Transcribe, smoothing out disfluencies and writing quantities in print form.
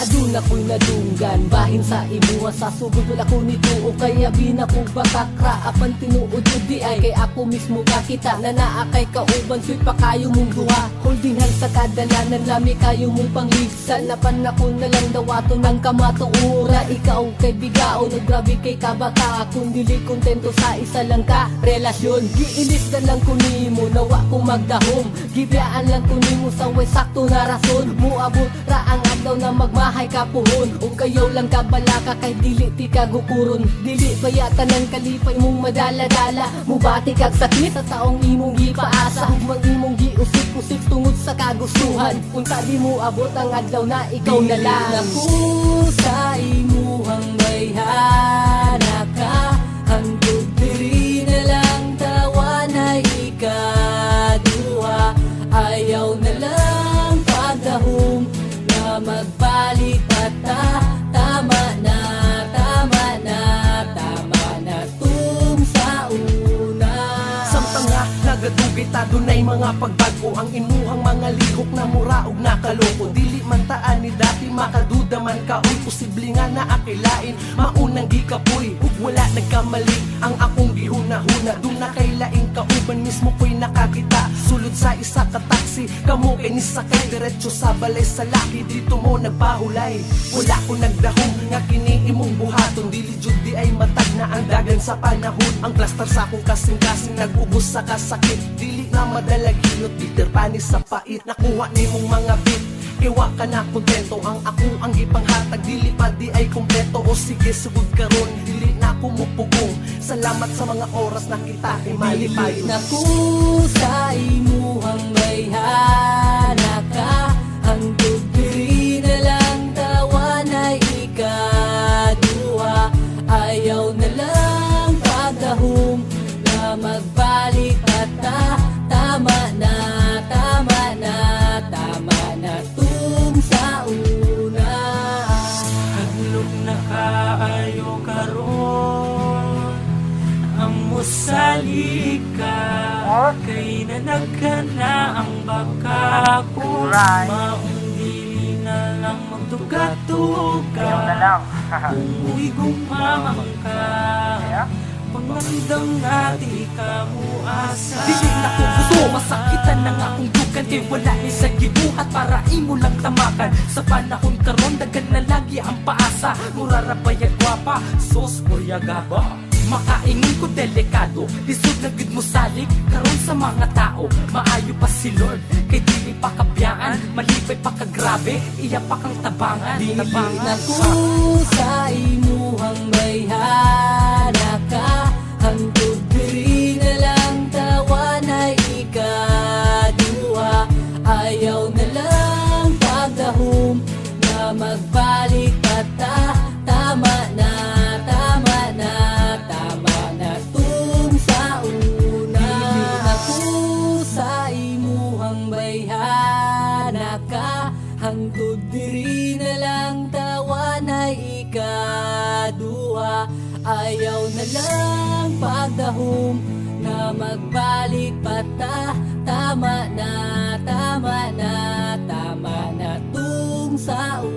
Aduna ko'y nadunggan, bahin sa imuha sa sugod wala ko nito o kaya binako batakra apan tinuod ko di ay kay ako mismo kakita na naa kay kauban sweet pa kayo mong duha holding hands sa kadalanan lami kayo mong pangligsan na panako na lang dawato ng kamatuura ikaw kay bigao na grabe kay kabata kung dili kontento sa isa lang ka relasyon giilis na lang ko nimo nawa ko magdahom gibiyaan lang ko nimo sa way sakto na rason muabot ra ang adlaw na magmahay ka puhon o kayaw lang kabalaka kay dili ti kagukuron dili bayatan ng kalipay mong madala-dala mubati kag sakit sa taong imong gipaasa ug imong giusik-usik tungod sa kagustuhan unta di mo abot ang adlaw na ikaw na lang ako sa imuhang bayhana ka hangtod diri na lang tawa na ikaduha ayaw na lang pagdahom na magpalit at tama na tum sa una samtang nga nagadugay ta dunay mga pagbago ang imuhang mga lihok na mura ug nakaloko dili man taan ni dati makaduda man ka uy posible nga naakilain maunang gikapoy ug wala nagkamali ang akong gihuna-huna dun na kay laing kauban mismo ko'y nakakita sulod sa isa ka taxi kamo kay ni sakay diretso sa balay sa laki dito mo nagpahulay wala ko nagdahom nga kini imong buhaton dili jud di ay matag na ang dagan sa panahon ang plaster sa akong kasing-kasing nag-ubos sa kasakit dili na madalaginot bitter panis sa pait nakuha nimong mga beat kiwa ka na kontento ang ako ang ipanghatag dili pa di ay kompleto o sige sugod karon dili na ako mupugong salamat sa mga oras na kita ay malipayo naku sa imuhang bayhana ka hangtod diri na lang tawa na ikaduha ayaw na lang pagdahom na magbalik at tama na tum sa una Haglog na kaayo karon ang musalik ka kay nanagkana ang baka ko maong dili na lang magtuga-tuga kung uwi gumamang ka pangandang nati ka muasa dili na ko gusto masakitan ng akong dugan kay wala ni sa gibuhat para imo lang tamakan sa panahon karon dagan na lagi ang paasa murara bayag gwapa sos gaba makaingin ko delikado lisod na gid mo salig karon sa mga tao maayo pa si Lord kay dili pa kabiyaan malipay pa kagrabe iya pa kang tabangan dili naku sa imuhang bayhana ka hangtod diri na lang tawa na ikaduha ayaw na lang pagdahom na magbalik at tama na tum sa una naku sa imuhang bayhana ka hangtod diri na lang tawa na ikaduha ayaw na lang pagdahom na magbalik pata tama na tum sa una